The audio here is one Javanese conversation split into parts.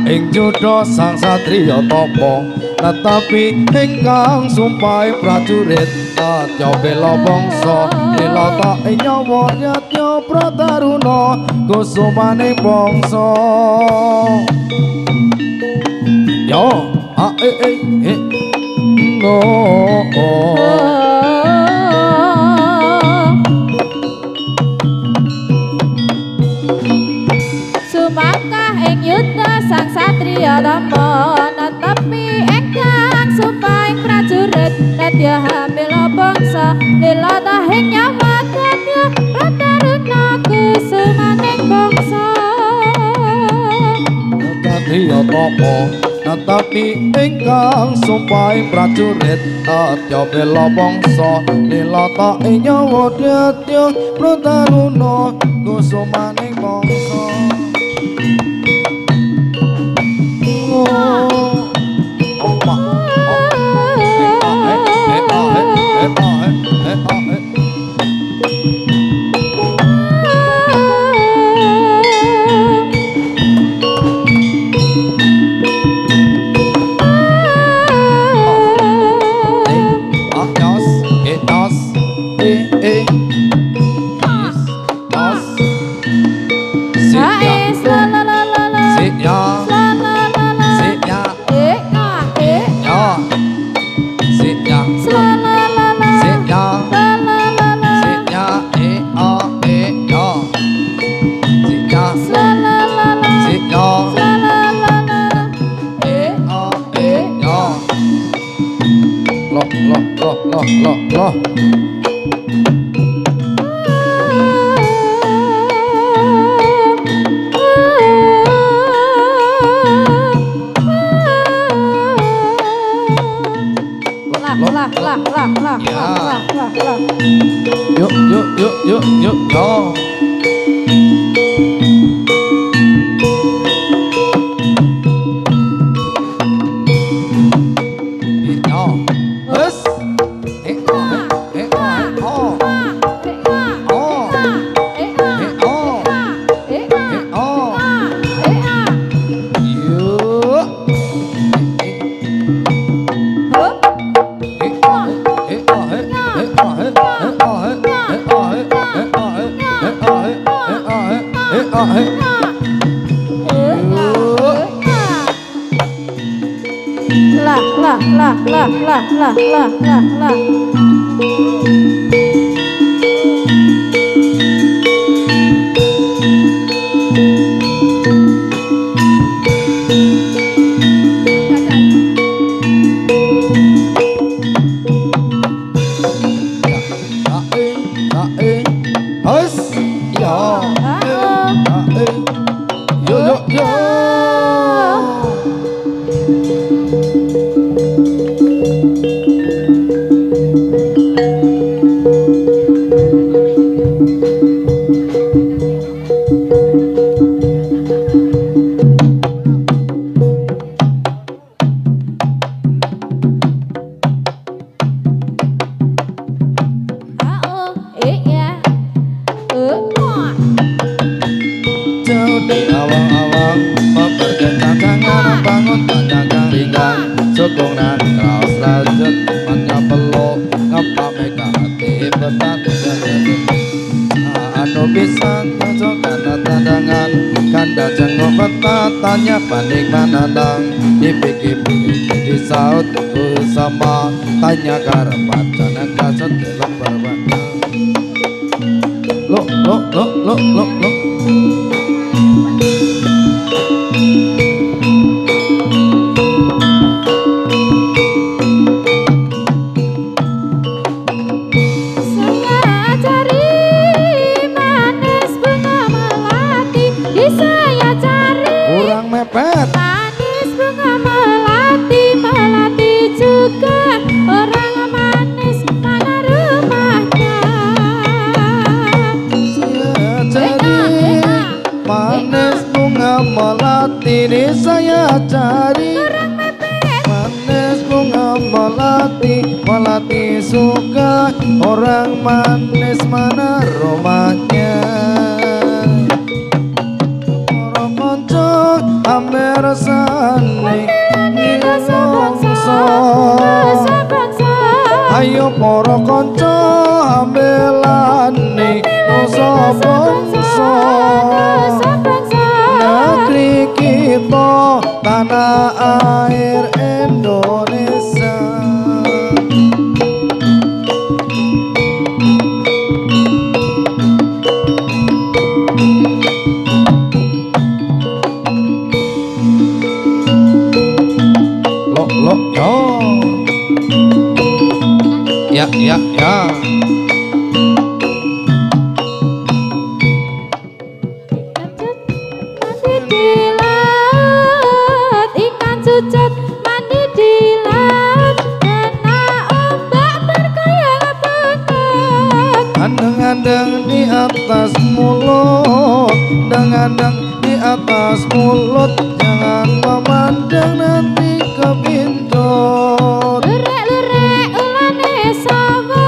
Ing judha sang satriya tapa tetapi ingkang sumpahe prajurit Natya bela bangsa nilata ing nyawa Yatya Prataruna kusumaning bangsa yo no sang satriya tama netapi ingkang sumpaing prajurit Natya bela bangsa nilata ing nyawa Yatya Prataruna kusumaning bangsa satriya tama netapi ingkang sumpaing prajurit Natya bela bangsa nilata ing nyawa Yatya Prataruna kusumaning bangsa loh yuk lah nyosok karena tandangan kanda jenguk tanya banding manandang dipikir-pikir disaut sama tanya karepat jana kasut delok berbana lo mepet manis bunga melati melati juga orang manis mana rumahnya saya cari manis bunga melati ini saya cari manis bunga melati melati suka orang manis mana rumahnya Amer sane bangsa ayo para kanca ambelane nusa bangsa negeri kita tanah air Indonesia ya mandi di laut ikan cucut mandi di laut kena ombak bergoyang bentuk andeng-andeng di atas mulut andeng-andeng di atas mulut jangan memandang nanti kepincut lurek-lurek ulane sawo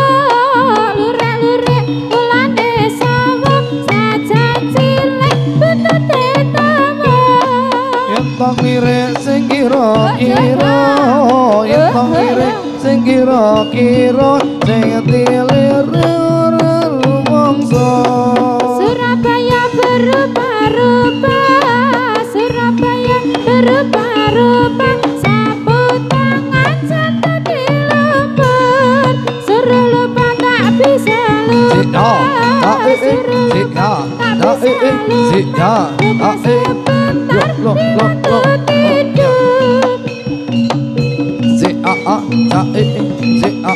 lurek-lurek ulane sawo sajan cilik buntute tawa Yentong lirik sing kira-kira Yentong lirik sing kira-kira sing dilirik ora lumangsa Surabaya berubah-ubah Surabaya berubah-ubah sapu tangan jatuh di lumpur suruh lupa tak bisa lupa suruh lupa tak bisa lupa lupa sebentar dibantu tidur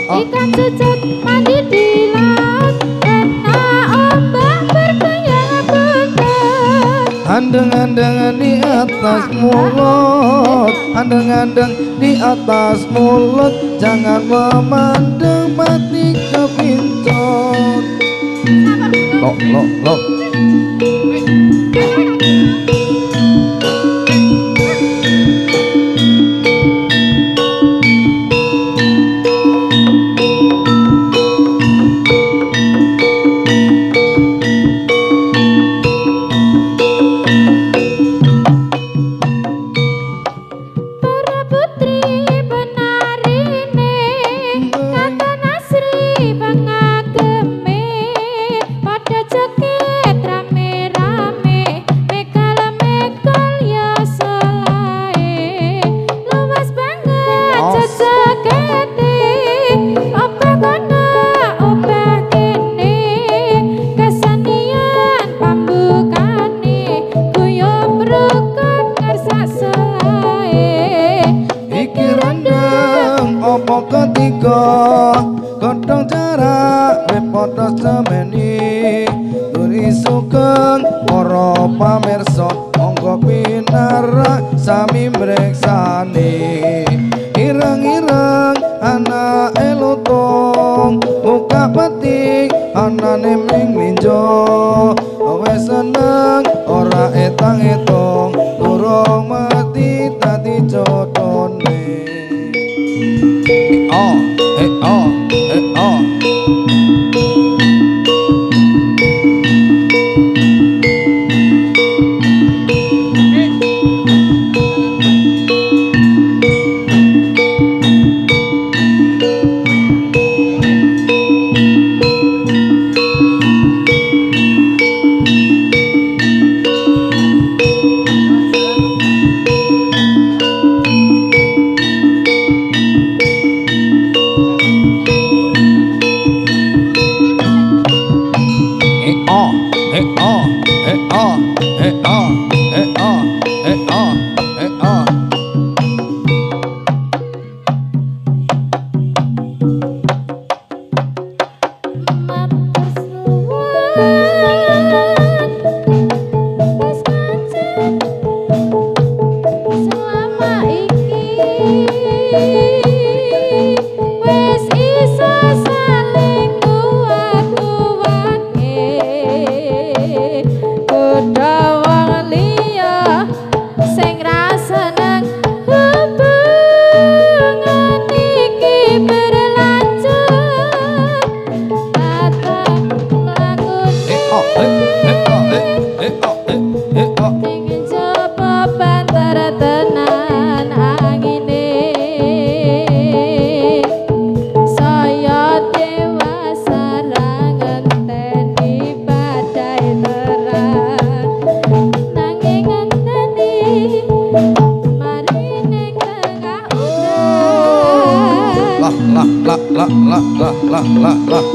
ikan cucut mandi di laut kena ombak bergoyang bentuk andeng-andeng di atas mulut andeng-andeng di atas mulut jangan memandang mati kepincut lo Godhong jarak repodo semeni Duri sugeng para pamirsa monggo pinarak sami mreksani ireng-ireng anake lutung buka petik anane ming minjo wis seneng ora etang-etung durung mati dadi jodhone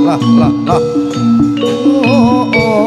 lah. Oh.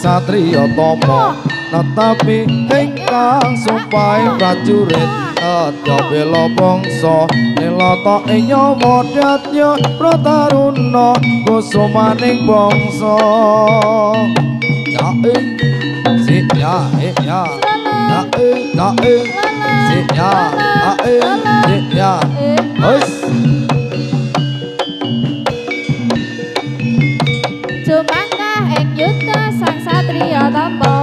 Satriya tama netapi ingkang sumpahe prajurit aja bela bangsa nilata ing nyawa datya prataruna kusumaning bangsa ya ing si ya ya ya ing si ya si ya wis Satriya tama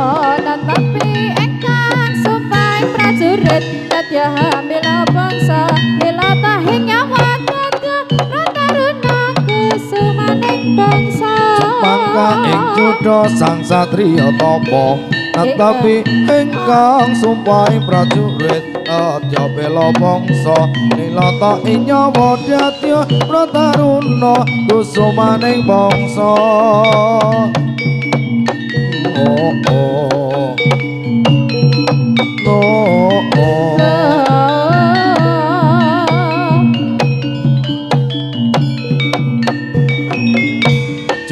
netapi ingkang sumpahe prajurit dadya bela bangsa nilata ing nyawa dadya prataruna kusumaning bangsa mangka ing judha sang satriya tama netapi ingkang sumpahe prajurit dadya bela bangsa nilata ing nyawa dadya prataruna kusumaning bangsa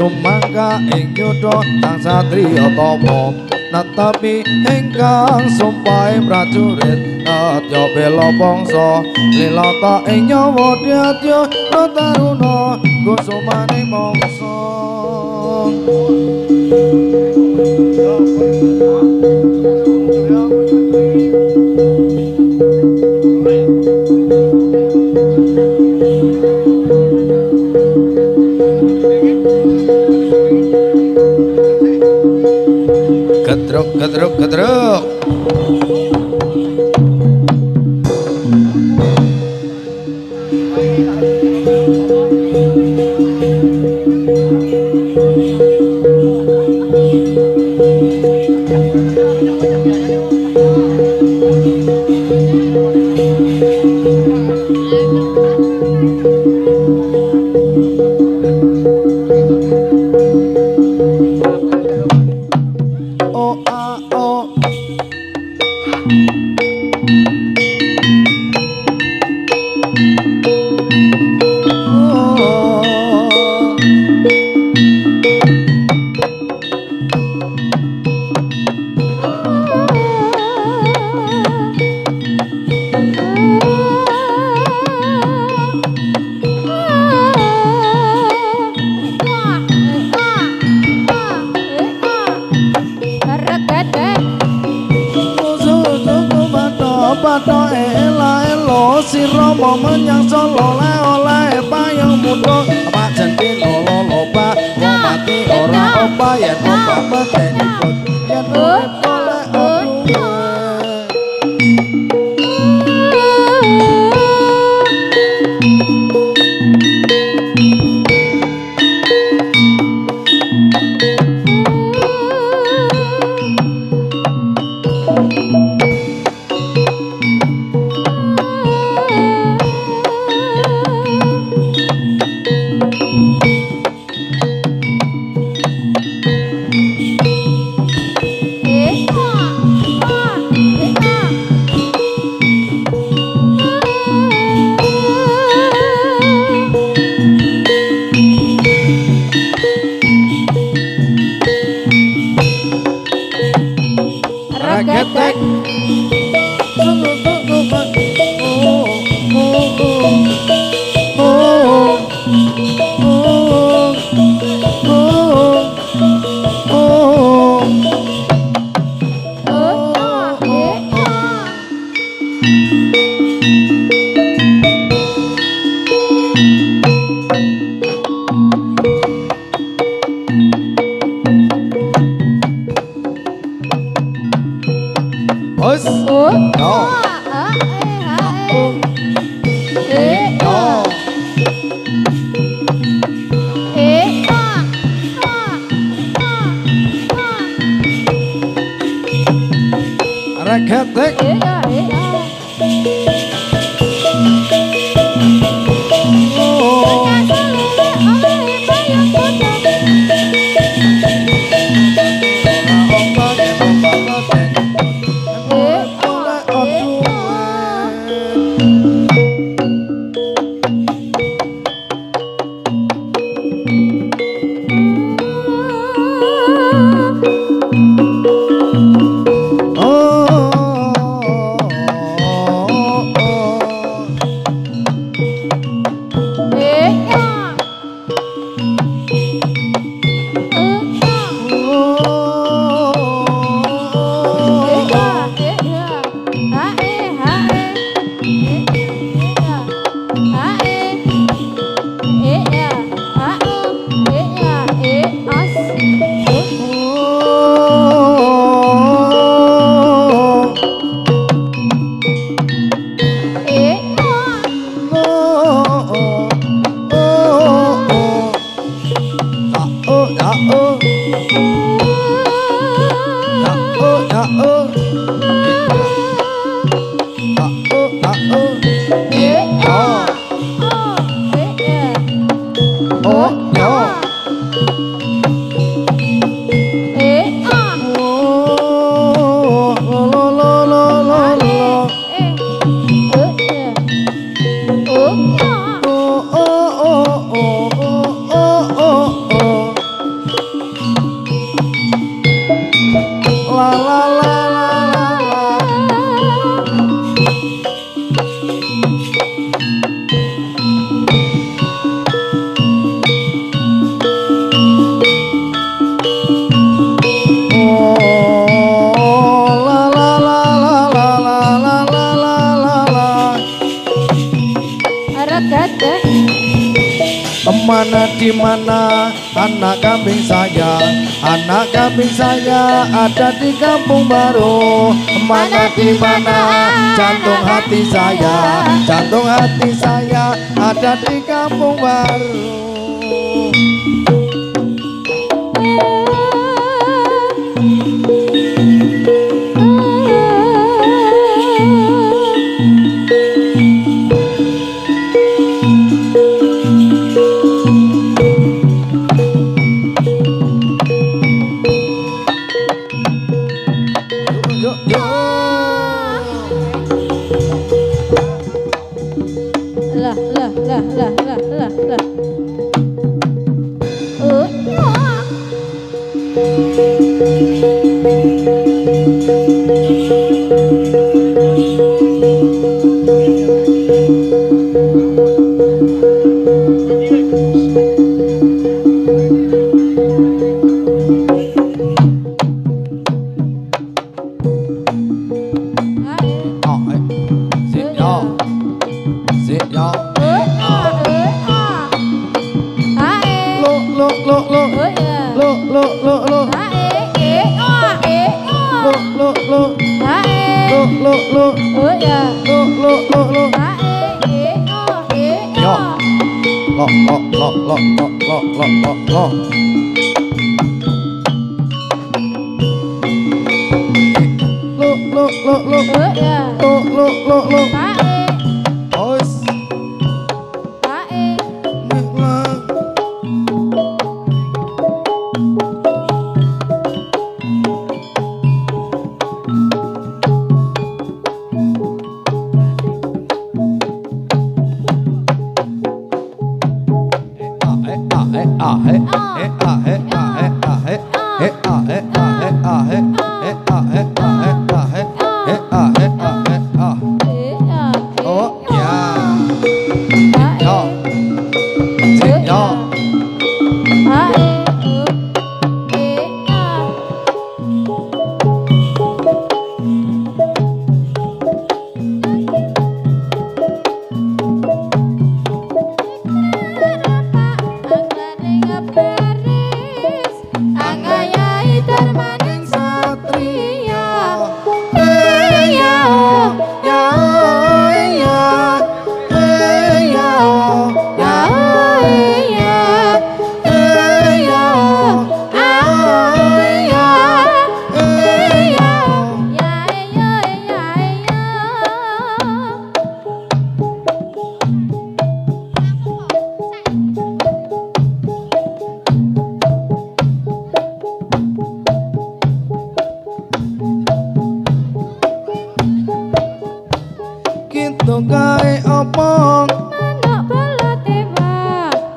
Cumangka ing yudha sang satriya tama netapi ingkang sumpahe prajurit dadya bela bangsa lilata ing nyawa dadya prataruna kusumaning bangsa Gedruk Kemana di mana anak kambing saya? Anak kambing saya ada di kampung baru. Mana di mana jantung hati saya? Jantung hati saya ada di kampung baru.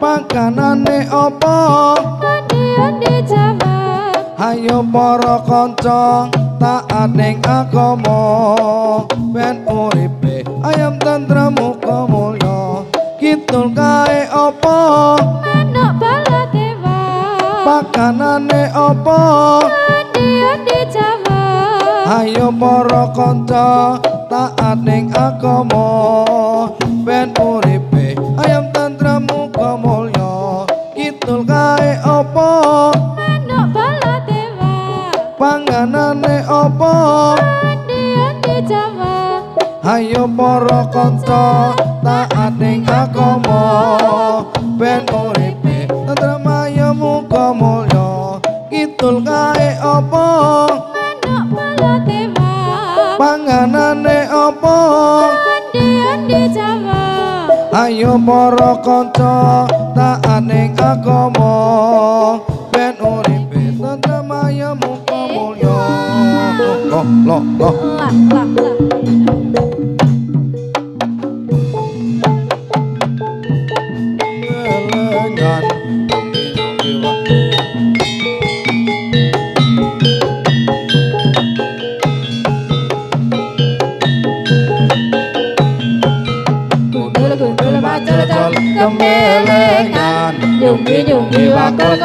Pakanane opo? Andi Jawa. Hayo para kanca taat ning agama, ben uripe ayam tentrem muga mulya. Kidul kae opo? Manuk Baladewa. Pakanane opo? Andi Jawa. Hayo para kanca taat ning agama, ben uripe ayam tentrem muga mulya. Kidul kae opo? Manuk Baladewa. Panganane opo? Andi Jawa. Hayo para kanca taat ning agama, ben uripe tentrem ayam muga mulya. Kidul kae opo? Manuk Baladewa. Panganane opo? Andi Jawa. Ayo para kanca taat ning agama, ben uripe tentrem ayam muga mulya. Loh. Lah. Elengan Gundul macul kemelengan, nyunggi wakul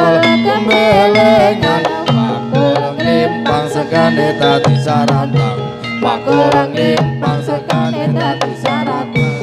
kemelengan, wakul ngimpang sekane dadi sarantang, wakul ngimpang sekane dadi sarantang.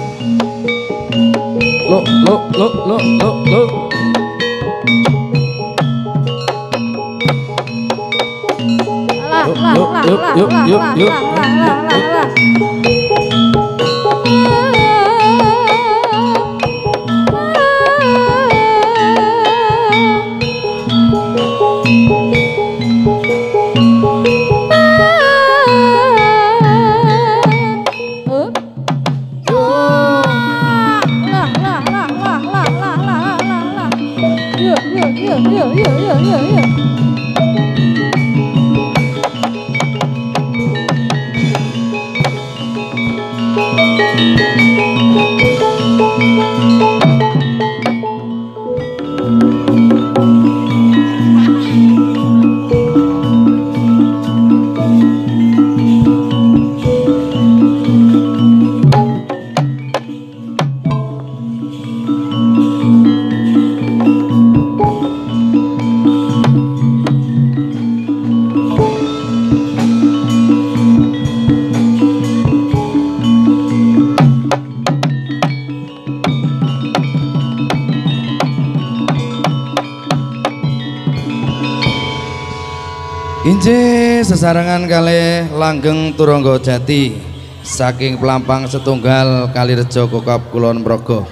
Injih sesarengan kalih langgeng Turangga Jati saking Pelampang setunggal Kalirejo Kokap Kulon Progo.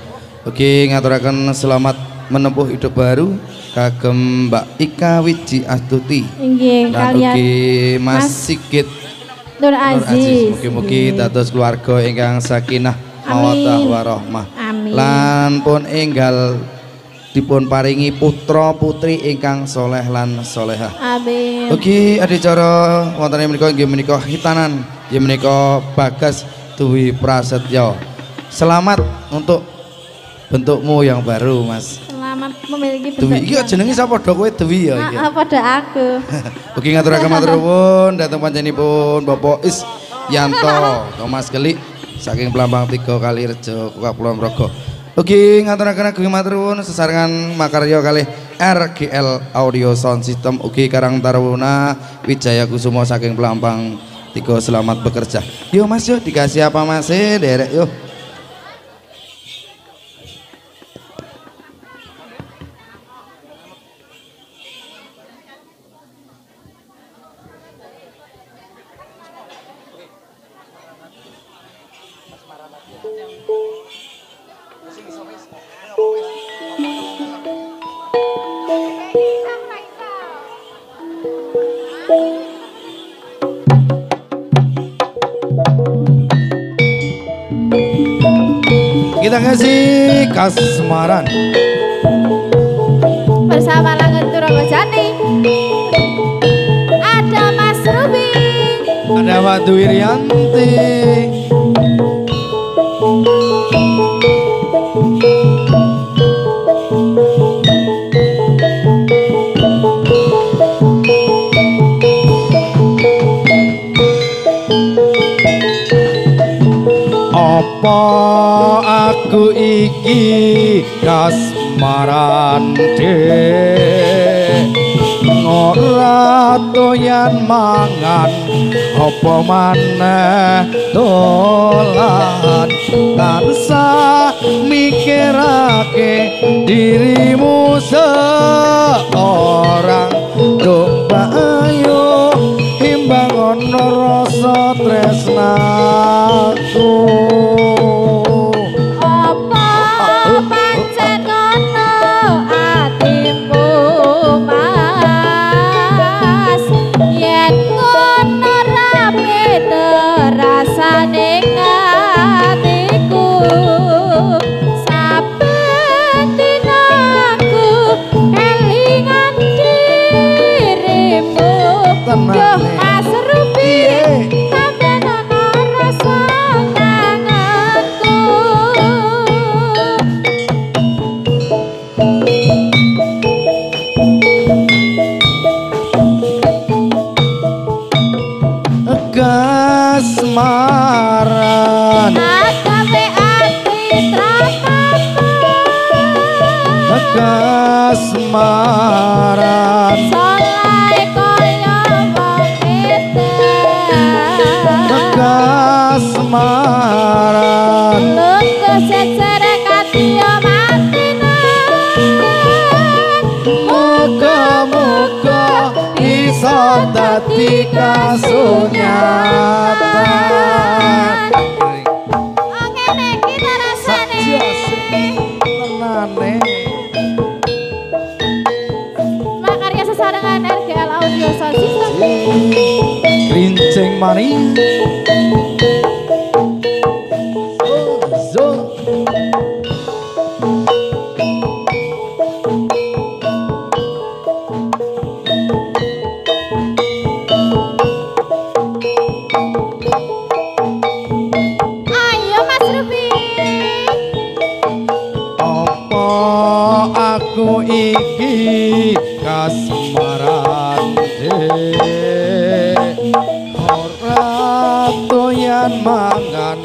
Ugi ngaturaken selamat menempuh hidup baru kagem Mbak Ika Wiji Astuti. Inggih kalian ugi Mas Sigit Nur Aziz. Mugi-mugi dados keluarga ingkang sakinah mawaddah warahmah. Amin. Lan pun enggal dipun paringi putra putri ingkang soleh lan solehah. Amin. Ugi adicara wonten menika inggih menika hitanan inggih menika Bagas Dwi Prasetyo. Selamat untuk bentukmu yang baru, Mas. Selamat memiliki bentuk. Dwi iki jenenge sapa padha kowe Dwi ya iki. Pada aku. Ugi ngaturaken matur nuwun dhateng panjenenganipun Bapak Is Yanto Thomas Gelik saking Pelampang 3 Kalirejo Kapuloan Progo. Ugi ngaturaken ageng matur nuwun sesarengan makarya kalih RGL Audio Sound System ugi Karang Taruna Wijaya Kusumo saking Pelampang 3 selamat bekerja. Yo Mas yo dikasih apa Mas derek yo. Kita kasih kasmaran bersama langgeng Turangga Jati. Ada Mas Ruby, ada Mbak Wirianti, apa aku iki kasmaran ora doyan mangan apa maneh dolan tansah mikirake dirimu seorang domba ayo imbang ono rasa tresnaku. Kasmaran kasmaran solai kaya wong edan kasmaran lungguh sejere kadya kasunyatan. Ngene iki ta rasane. Tenane. Makarya sesarengan RGL Audio Sound System. Grincing maning. Zo. Ayo Mas Ruby. Apa aku iki kasmaran ora doyan mangan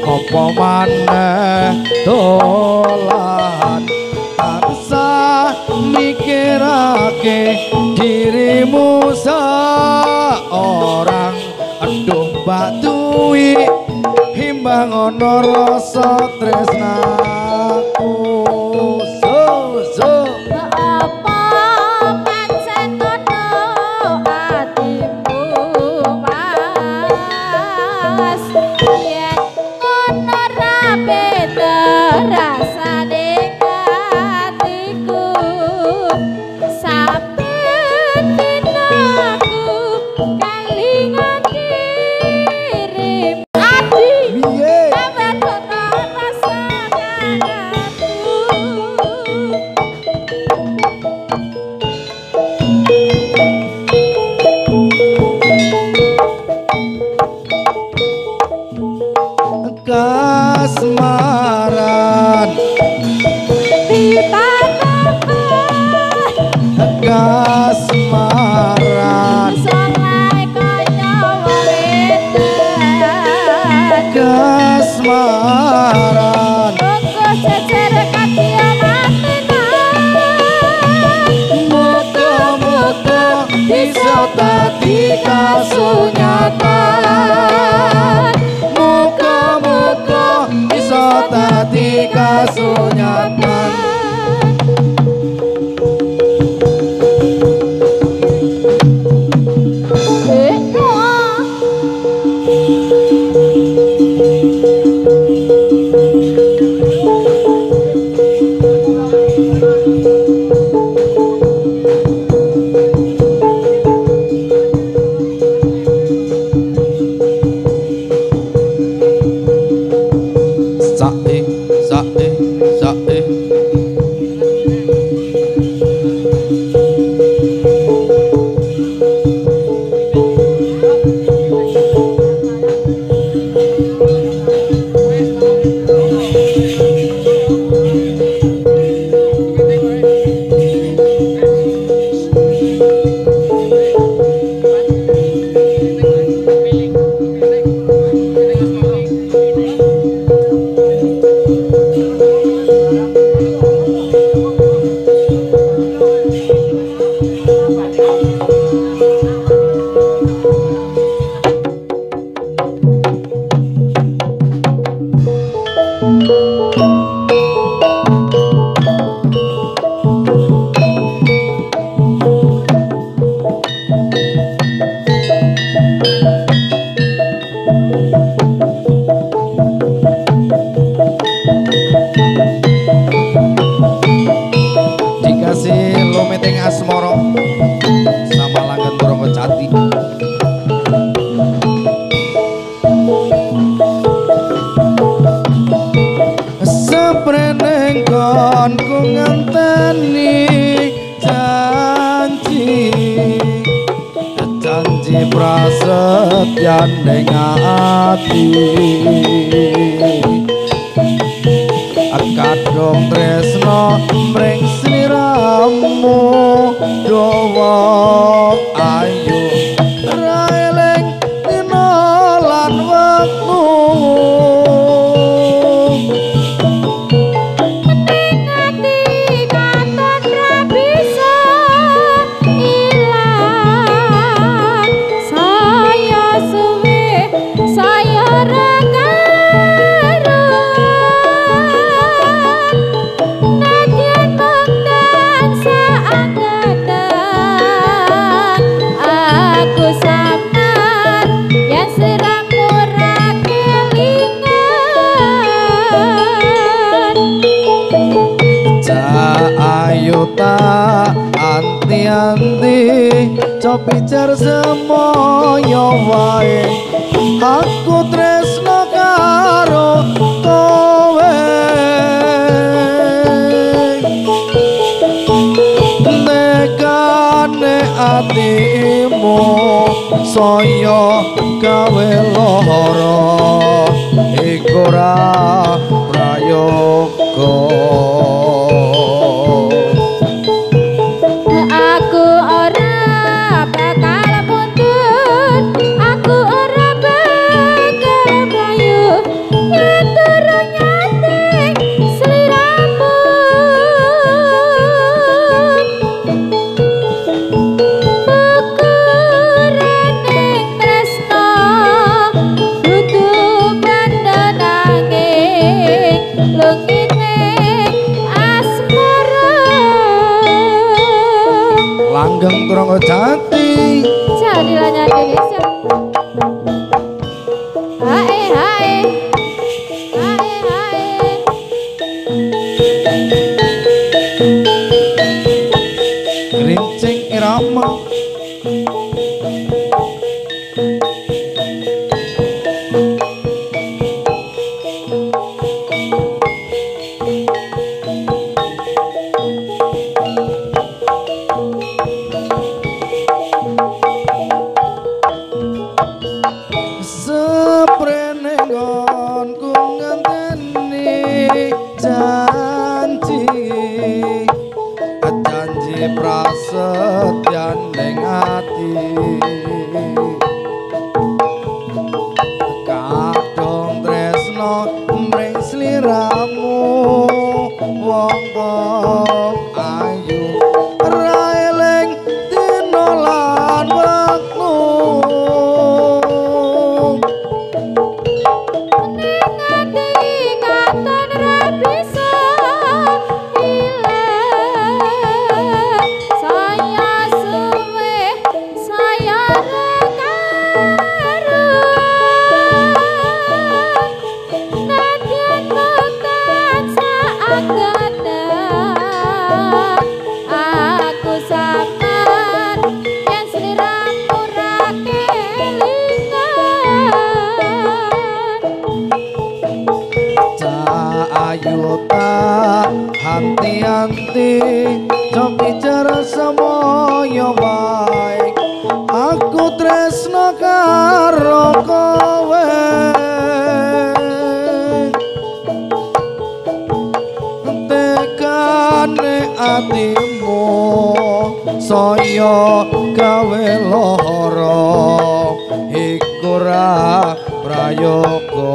apa maneh dolan tansah mikirake dirimu seorang aduh mbak duwi himbang ana rasa tresnaku so Apa pancen ngono atimu Mas yen ngono ra beda rasane atiku saben dinaku kalingan kirim ati piye kabar kono rasa kangenku. kasmaran kasmaran kasmaran muga-muga bisa dadi kasunyatan muga-muga bisa dadi kasunyatan. Sae dikasih lumeting asmara sama langgan Duranga Jati. Sepreneng konku ngenteni janji prasetyan ning ati kadung tresno mring sliramu dawa ayu ra eling dina lan wektu Nadyan mengdan saat ayo tak anti-anti copicer semoyo wae aku tresno karo kowe nekane atimu saya gawe lara iku ora prayoga aku ora bakal mundur aku ora bakal mlayu yen durung nyating sliramu ukurane tresno kudu bandha nanging lungine asmara langgeng turangga jati jadi lanya Indonesia hae hae hae hae gerincing irama seprene nggonku ngenteni janji janji prasetyan ning ati kadung tresno mring sliramu wong ayu ra eling dina lan wektu ngati katon ra bisa ilang saya suwe saya rekaruan nadyan tekan saangganan aku samar yen sliramu ra kelingan ayo tak hanti-hanti copicer semoyo wae aku tresno karo kowe tekane atimu saya gawe lara iku ora prayoga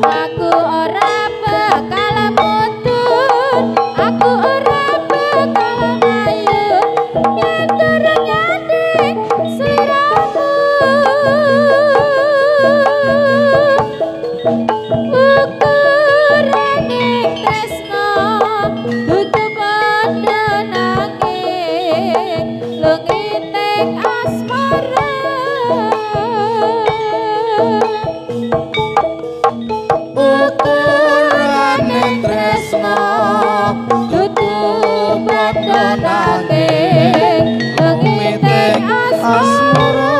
aku ora bakal mundur aku ora bakal mlayu yen durung nyating sliramu ukurane tresno kudu padha nanging lungining asmara ukurane tresno kudu padha nanging lungining asmara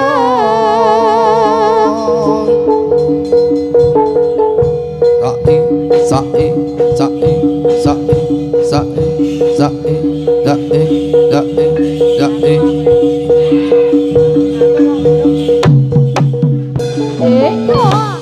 sae sae sae sae sae sae sae sae kok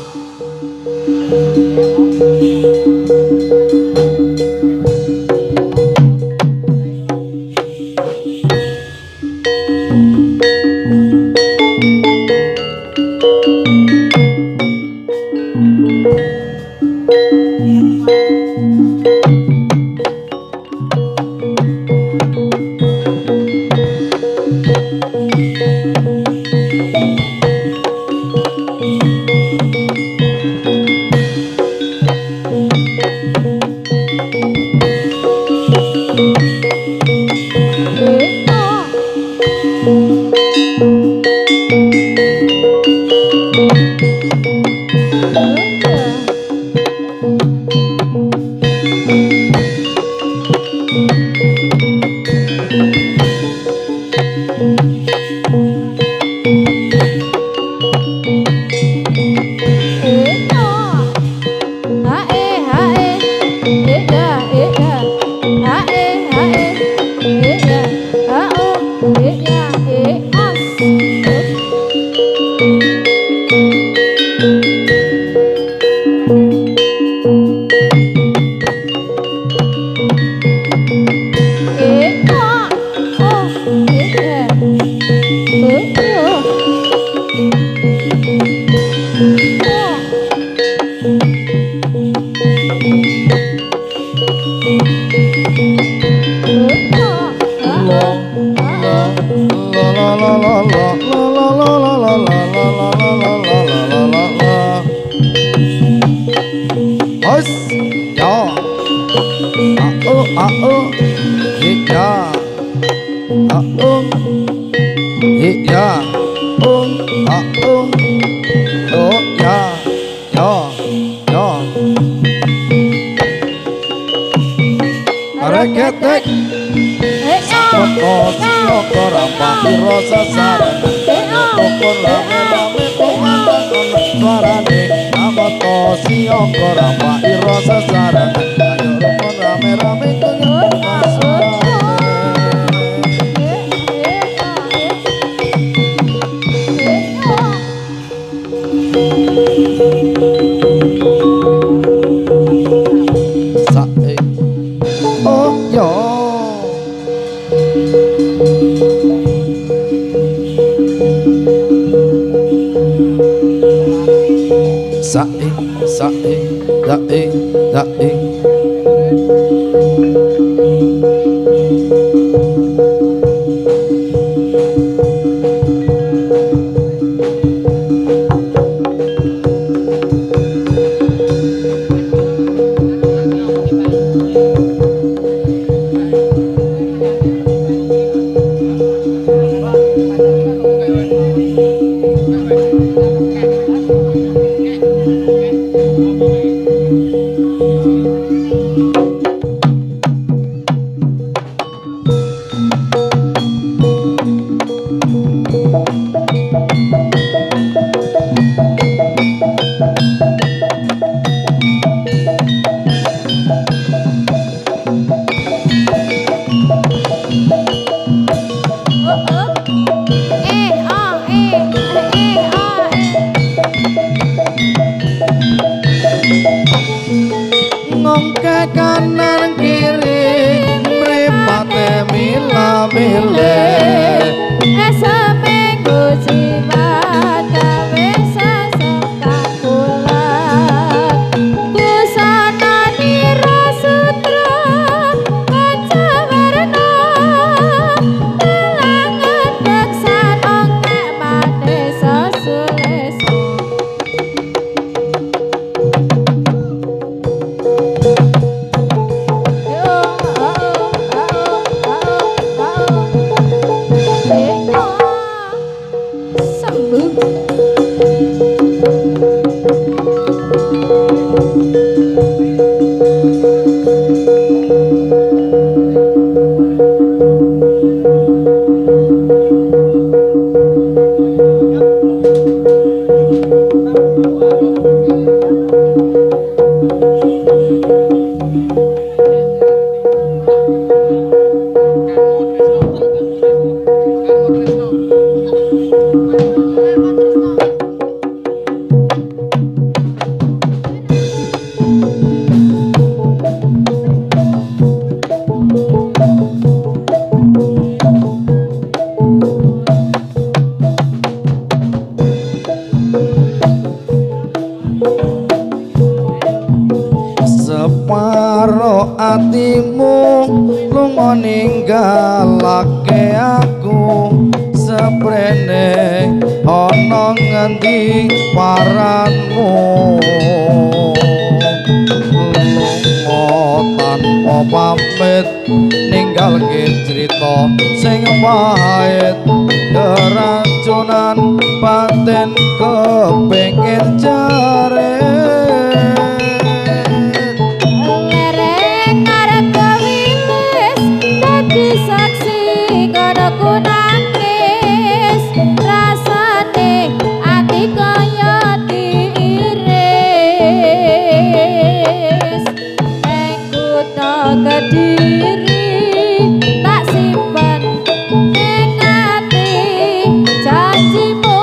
Janjimu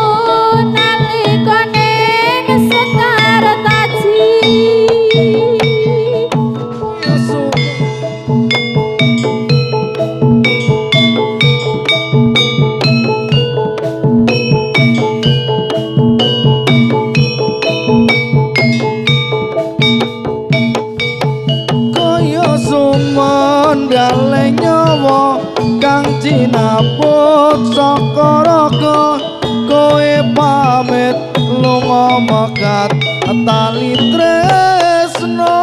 nalikane sekar tak sinaput saka raga kowe pamit lunga mekat tali tresno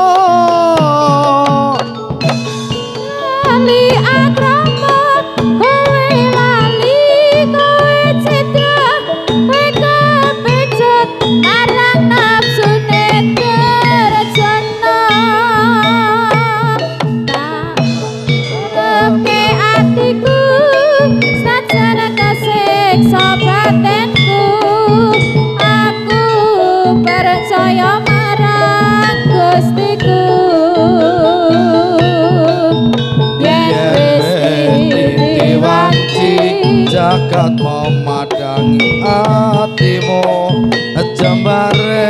lali akrama kowe lali kowe cedak kowe kepejot marang nafsune derajana Remke atiku sajan kesiksa batenku aku percaya marang Gustiku yen wis diwanci jagat memadangi atimu jembare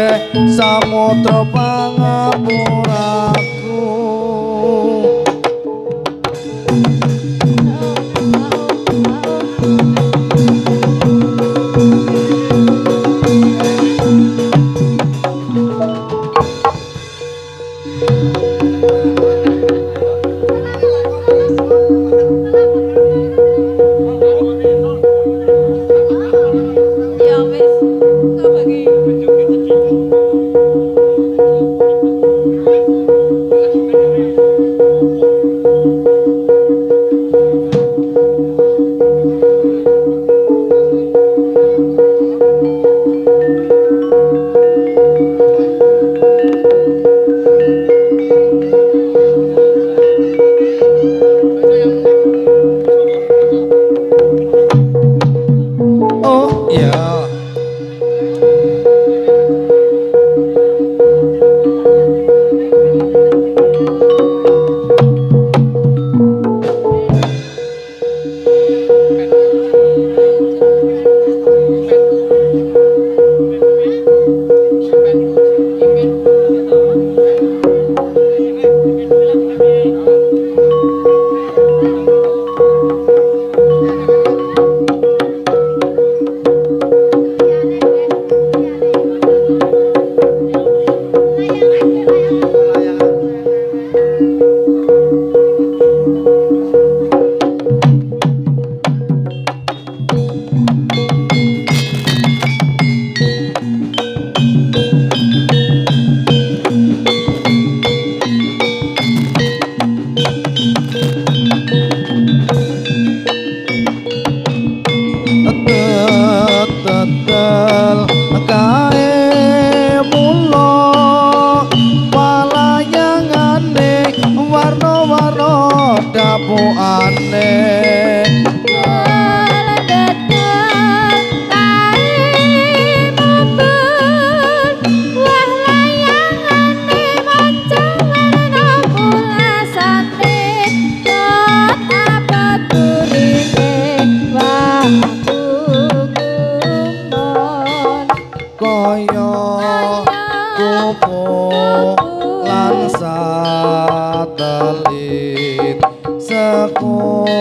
samudra pangapuraku ya wis bagi oh ya tetel kae mulo palayangane warna-warna dapukane kaya kupu lan satelit sekuat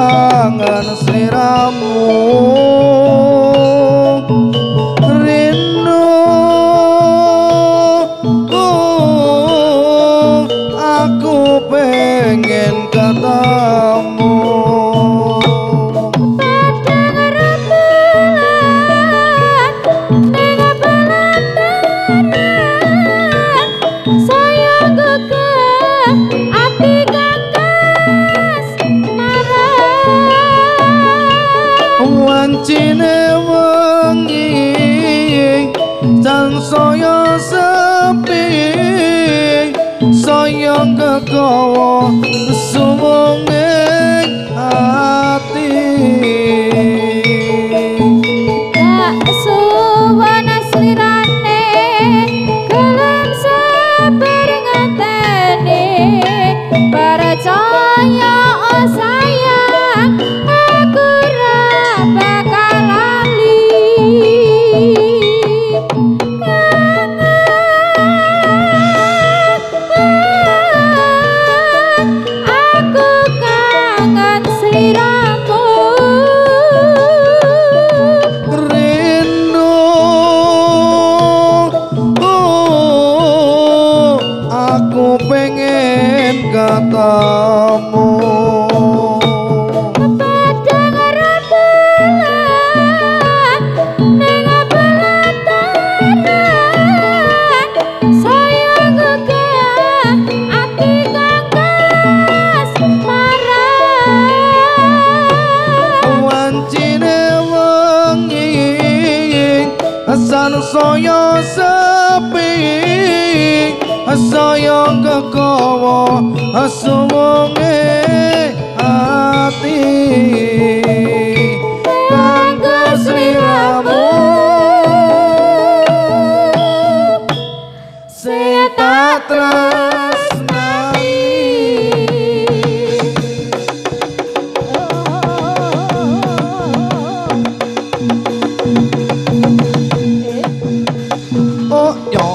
kangen sliramu rindu aku pengen ketemu wancine wengi sansaya sepi saya kegawa sumunging ati tak suwana slirane gelem sabar ngenteni percaya oh sayang aku ra bakal lali aku kangen sliramu rindu aku pengen ketemu padang rembulan ning pelataran sayang gegah ati kangkas marang wancine wengi sansaya sepi saya kegawa sumunging ati kanggo sliramu sing tak tresnani oh yo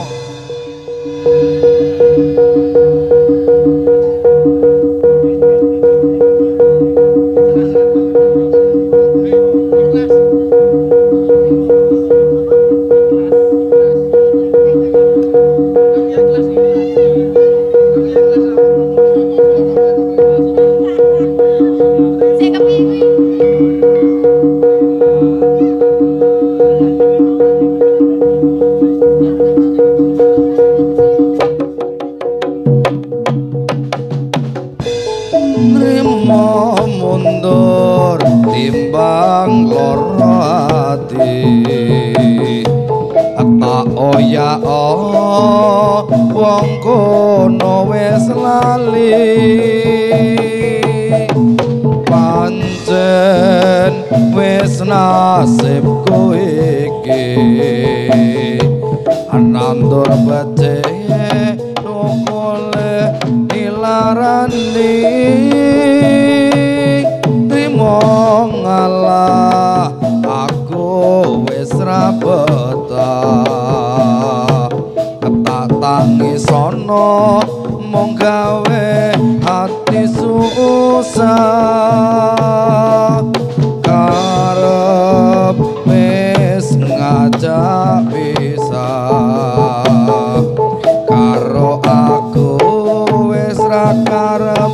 nrimo mundur timbang lara ati tak oya wong kono wis lali pancen wis nasibku iki anandur bece nukule nilarani trimo ngalah aku wis ra betah tak tangisono mung gawe ati susah karep wis ngajak pisah karo aku wis ra karep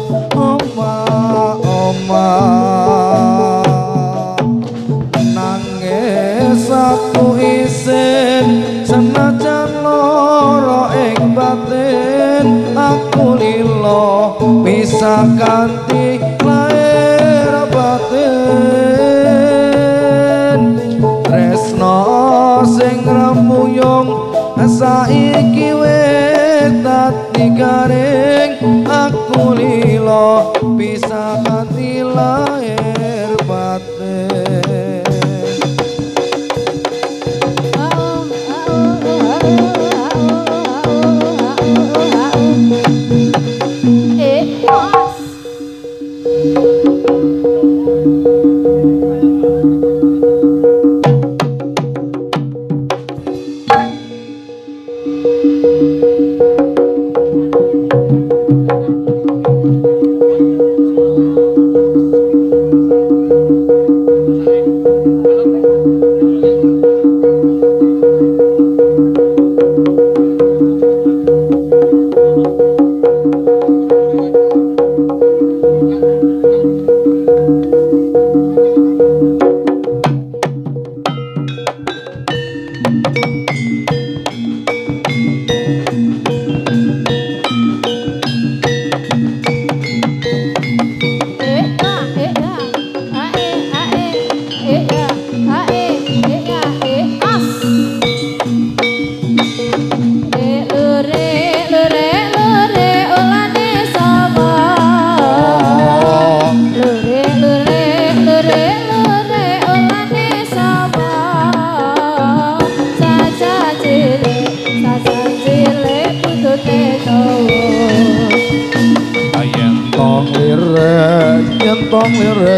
nangis aku isin senajan lara ing batin aku lilo bisa ganti lahir batin tresno sing remuyung saiki wis dadi garing aku lilo bisa ganti lahir batin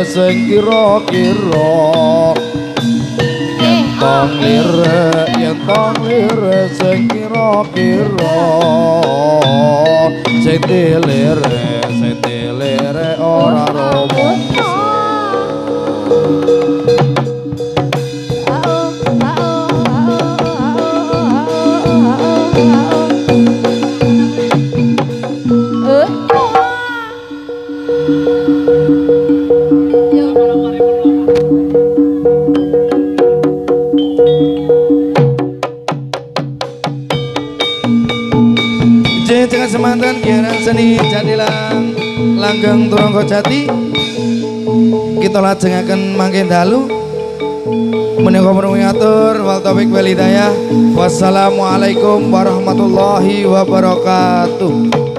lire sing kira-kira yen tong lire sing kira-kira sing lire ora romo Jangan semantan kiaran seni jadilang langgeng turangga jati kita lajengaken mangke dalu menika ngatur wal taufik wal hidayah wassalamualaikum warahmatullahi wabarakatuh.